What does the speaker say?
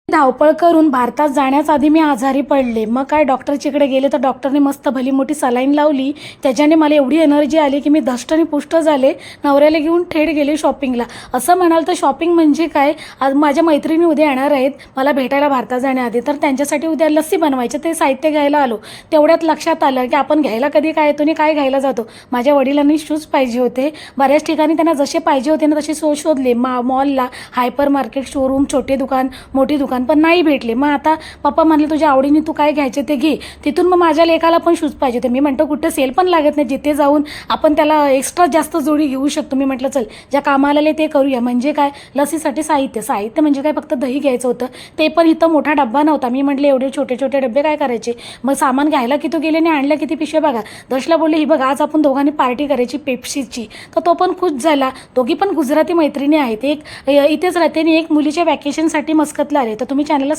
धावपळ करून भारतात जाण्याचा आधी मी आजारी पडले. मग काय डॉक्टरच्याकडे गेले तर डॉक्टरने मस्त भली मोठी सलाईन लावली. त्याच्याने मला एवढी एनर्जी आली की मी धष्ट आणि पुष्ट झाले. नवऱ्याला घेऊन थेट गेले शॉपिंगला. असं म्हणाल तर शॉपिंग म्हणजे काय, आज माझ्या मैत्रिणी उद्या येणार आहेत मला भेटायला भारतात जाण्याआधी, तर त्यांच्यासाठी उद्या लस्सी बनवायचे, ते साहित्य घ्यायला आलो. तेवढ्यात लक्षात आलं की आपण घ्यायला कधी काय येतो आणि काय घ्यायला जातो. माझ्या वडिलांनी शूज पाहिजे होते. बऱ्याच ठिकाणी त्यांना जसे पाहिजे होते ना तसे शोधले, मॉलला, हायपर मार्केट, शोरूम, छोटे दुकान, मोठी दुकान, पण नाही भेटले. मग आता पप्पा म्हणले तुझ्या आवडीने तू काय घ्यायचे ते घे. तिथून मग माझ्या लेकाला पण शूज पाहिजे होते. मी म्हणतो कुठं सेल पण लागत नाही, जिथे जाऊन आपण त्याला एक्स्ट्रा जास्त जोडी घेऊ शकतो. मी म्हटलं चल ज्या कामाला आले ते करूया. म्हणजे काय, लसीसाठी साहित्य म्हणजे काय, फक्त दही घ्यायचं होतं. ते पण इथं मोठा डब्बा नव्हता. मी म्हटले एवढे छोटे छोटे डबे काय करायचे. मग सामान घ्यायला किती गेले आणि आणल्या किती पिशव्या बघा. दर्शला बोलले ही बघ आज आपण दोघांनी पार्टी करायची पेप्सीची. तर तो पण खुश झाला. दोघी पण गुजराती मैत्रिणी आहेत. एक इथेच राहते आणि एक मुलीच्या वॅकेशनसाठी मस्कतला आले. तर तुम्ही चॅनलला